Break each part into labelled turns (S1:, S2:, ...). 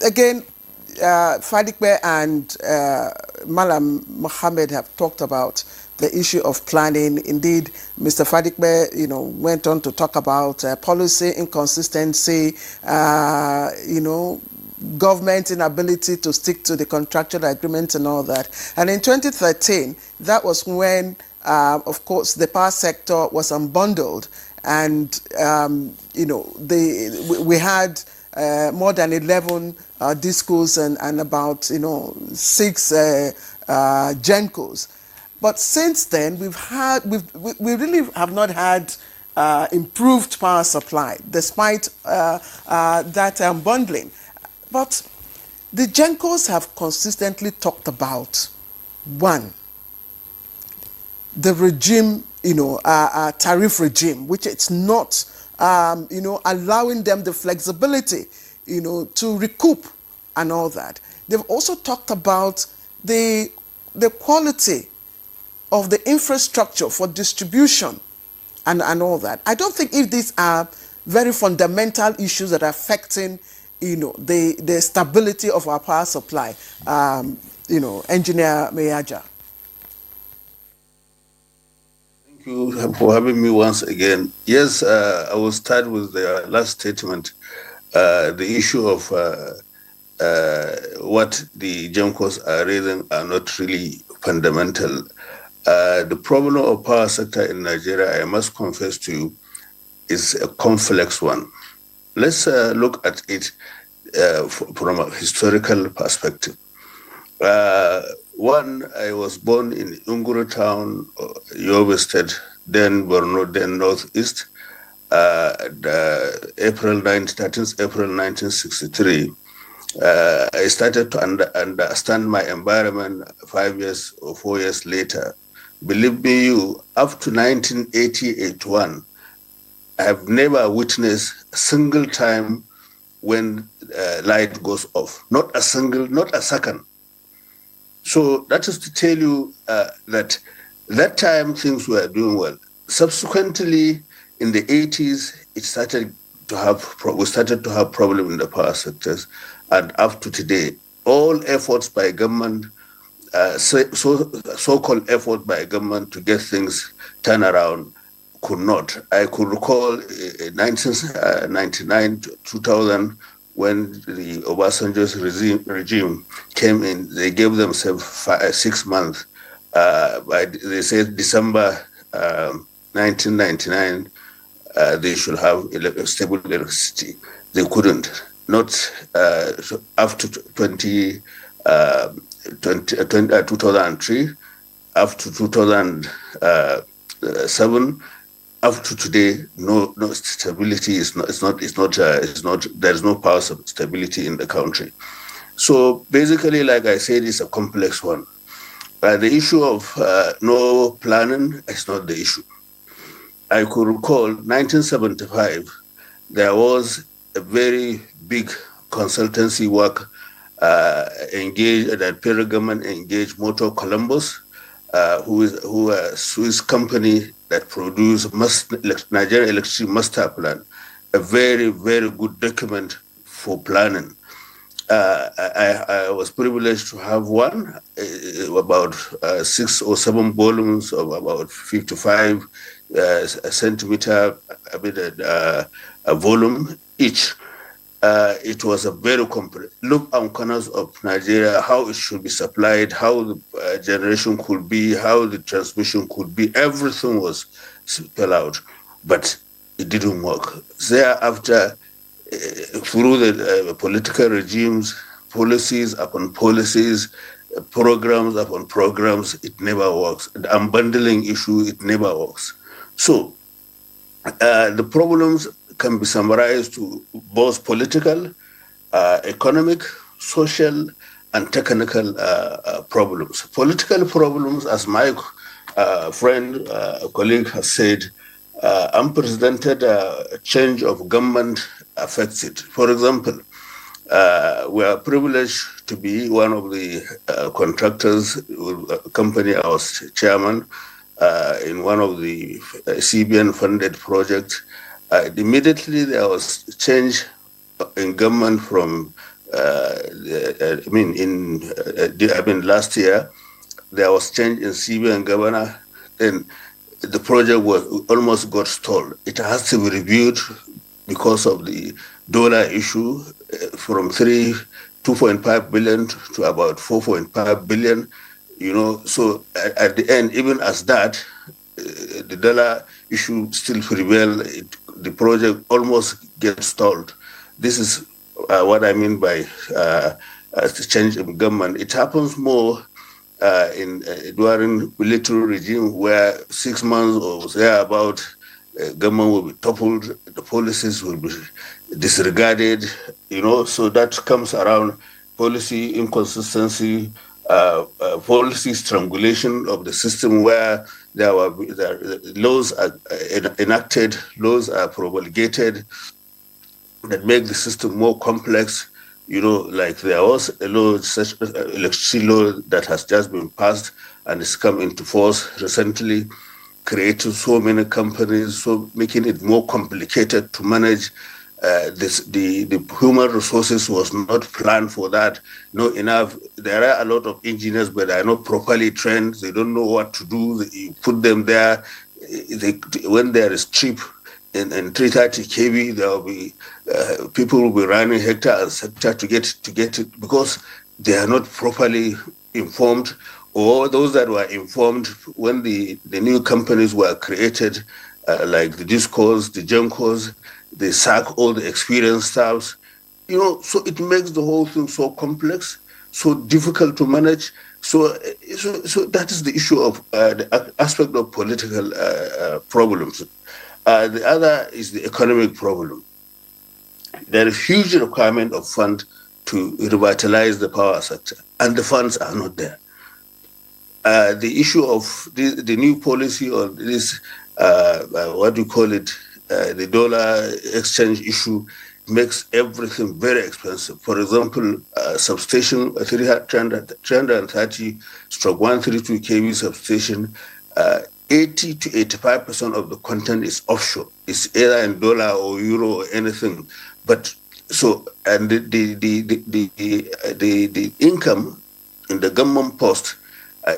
S1: Again, Fadikbe and Malam Mohammed have talked about the issue of planning. Indeed, Mr. Fadikbe, went on to talk about policy inconsistency, government inability to stick to the contractual agreement and all that. And in 2013, that was when, of course, the power sector was unbundled, and we had more than 11 discos and about 6 gencos. But since then, we really have not had improved power supply, despite that unbundling. But the gencos have consistently talked about, one, the regime, tariff regime, which it's not, allowing them the flexibility, to recoup and all that. They've also talked about the quality of the infrastructure for distribution and all that. I don't think if these are very fundamental issues that are affecting, the stability of our power supply, Engineer Meyaja.
S2: Thank you for having me once again. Yes, I will start with the last statement. The issue of what the GEMCOs are raising are not really fundamental. The problem of power sector in Nigeria, I must confess to you, is a complex one. Let's look at it from a historical perspective. One, I was born in Unguru town, Yobe State, then Borno, then Northeast. April 1963, I started to understand my environment 5 years or 4 years later. Believe me, up to 1980-81, I have never witnessed a single time when light goes off. Not a second. So that is to tell you that time things were doing well. Subsequently, in the 80s, we started to have problems in the power sectors, and up to today, all efforts by government, so-called effort by government to get things turned around, could not. I could recall 1999 to 2000, when the Obasanjo's regime came in, they gave themselves 6 months. They said December 1999, they should have stable electricity. They couldn't. Not after 2003, up to 2007, up to today, no stability is not. There is no power stability in the country. So basically, like I said, it's a complex one. The issue of no planning is not the issue. I could recall 1975, there was a very big consultancy work engaged, that federal government engaged Motor Columbus, who is a Swiss company that produced Nigerian Electricity Master Plan, a very, very good document for planning. I was privileged to have one, about 6 or 7 volumes of about 55 centimeter, a volume each. It was a very complex look on corners of Nigeria, how it should be supplied, how the generation could be, how the transmission could be. Everything was spelled out, but it didn't work. Thereafter, through the political regimes, policies upon policies, programs upon programs, it never works. The unbundling issue, it never works. So the problems can be summarized to both political, economic, social, and technical problems. Political problems, as my friend, colleague has said, unprecedented change of government affects it. For example, we are privileged to be one of the contractors with a company I was chairman in one of the CBN-funded projects. Immediately there was change in government from, last year, there was change in CBN governor, then the project was almost got stalled. It has to be reviewed because of the dollar issue, from 2.5 billion to about 4.5 billion. So at the end, even as that, the dollar issue still prevail. The project almost gets stalled. This is what I mean by change in government. It happens more in during military regime, where 6 months or thereabout, government will be toppled, the policies will be disregarded. So that comes around policy inconsistency, policy strangulation of the system, where laws are enacted, laws are promulgated that make the system more complex. Like there was a law, such electricity law that has just been passed and it's come into force recently, creating so many companies, so making it more complicated to manage. The human resources was not planned for that. Not enough. There are a lot of engineers, but they are not properly trained. They don't know what to do. You put them there. When there is trip in 330 kV, there will be people will be running hectare and sector to get it, because they are not properly informed, or those that were informed when the new companies were created, like the Discos, the Gencos, they sack all the experienced staffs. So it makes the whole thing so complex, so difficult to manage. So that is the issue of the aspect of political problems. The other is the economic problem. There is huge requirement of fund to revitalize the power sector, and the funds are not there. The issue of the new policy on this, what do you call it, the dollar exchange issue, makes everything very expensive. For example, substation 330 stroke 132 kV substation, 80 to 85% of the content is offshore. It's either in dollar or euro or anything. But so, and the income in the government post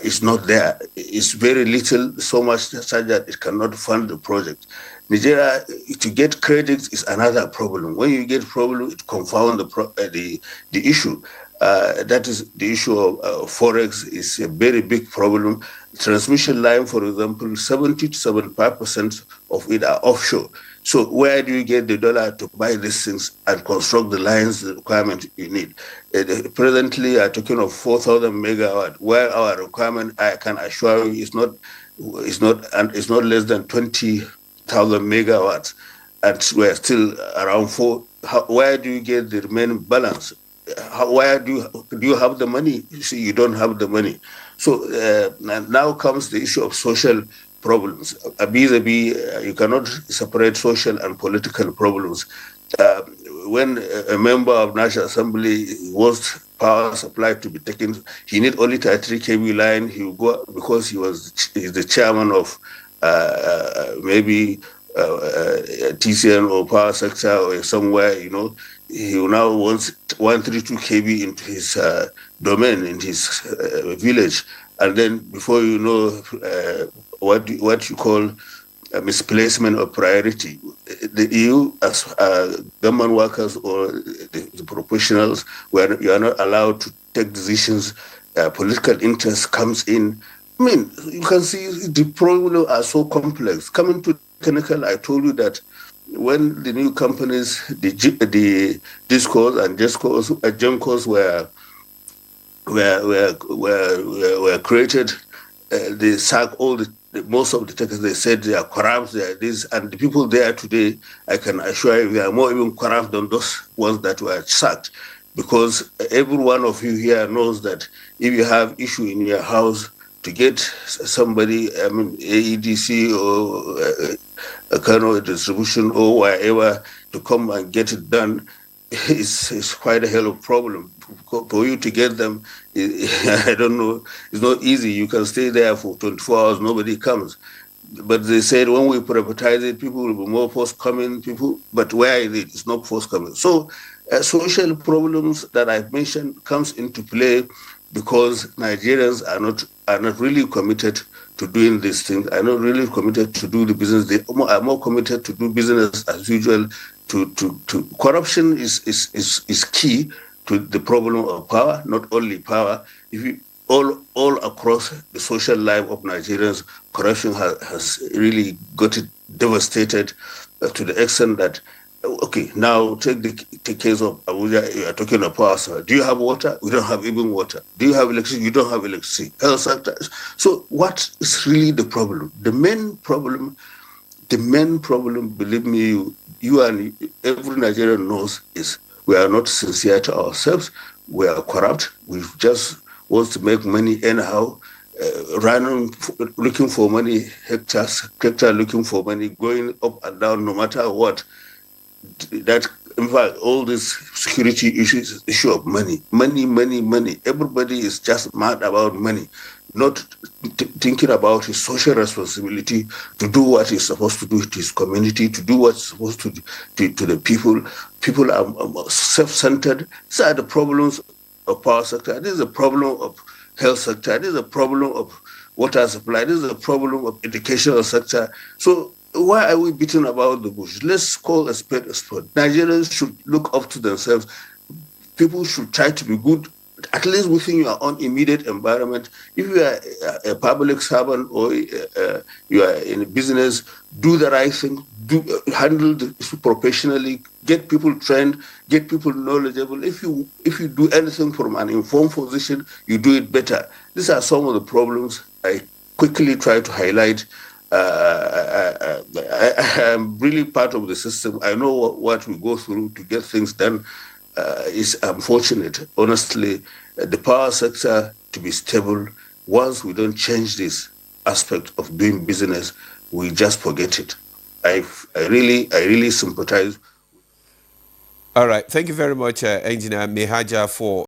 S2: is not there. It's very little, so much such that it cannot fund the project. Nigeria, to get credit is another problem. When you get problem, it confounds the issue. That is the issue of forex is a very big problem. Transmission line, for example, 70 to 75% of it are offshore. So where do you get the dollar to buy these things and construct the lines, the requirement you need? Presently, are talking of 4,000 megawatt, where our requirement, I can assure you, is not less than 20,000 megawatts, and we're still around 4. Where do you get the remaining balance? Where do you have the money? You see, you don't have the money. So now comes the issue of social problems. Vis-a-vis, you cannot separate social and political problems. When a member of National Assembly wants power supply to be taken, he need only 33 kV line. He will go because he's the chairman of maybe TCN or power sector or somewhere. He now wants 132 kV into his domain, in his village, and then before you know, what you call misplacement of priority. The EU, as government workers or the professionals, where you are not allowed to take decisions, political interest comes in. I mean, you can see the problems are so complex. Coming to technical, I told you that when the new companies, the Discos and Gencos were created, they sacked most of the techs. They said they are corrupt, they are this, and the people there today, I can assure you, they are more even corrupt than those ones that were sacked. Because every one of you here knows that if you have issue in your house, to get somebody, AEDC or a kind of distribution or whatever to come and get it done, is quite a hell of a problem. For you to get them, I don't know, it's not easy. You can stay there for 24 hours, nobody comes. But they said when we privatize it, people will be more forthcoming, but where is it? It's not forthcoming. So Social problems that I've mentioned comes into play because Nigerians are not really committed to doing these things, are not really committed to do the business. They are more committed to do business as usual. To corruption is key to the problem of power, not only power. If you all across the social life of Nigerians, corruption has really got it devastated to the extent that, okay, now take the case of Abuja. You are talking about power. So do you have water? We don't have even water. Do you have electricity? You don't have electricity. Health sector. So what is really the problem? The main problem, believe me, you and every Nigerian knows, is we are not sincere to ourselves. We are corrupt. We just want to make money anyhow, running, looking for money, hectare looking for money, going up and down no matter what. That, in fact, all this security issues, issue of money. Everybody is just mad about money, not thinking about his social responsibility to do what he's supposed to do to his community, to do what's supposed to to the people. People are self-centered. These are the problems of power sector. This is a problem of health sector. This is a problem of water supply. This is a problem of educational sector. So why are we beating about the bush? Let's call a spade a spade. Nigerians should look up to themselves. People should try to be good, at least within your own immediate environment. If you are a public servant or you are in a business, do the right thing, handle it professionally, get people trained, get people knowledgeable. If you do anything from an informed position, you do it better. These are some of the problems I quickly try to highlight. I am really part of the system. I know what we go through to get things done. It's unfortunate, honestly, the power sector to be stable. Once we don't change this aspect of doing business, we just forget it. I really sympathize.
S3: All right. Thank you very much, Engineer Mehaja, for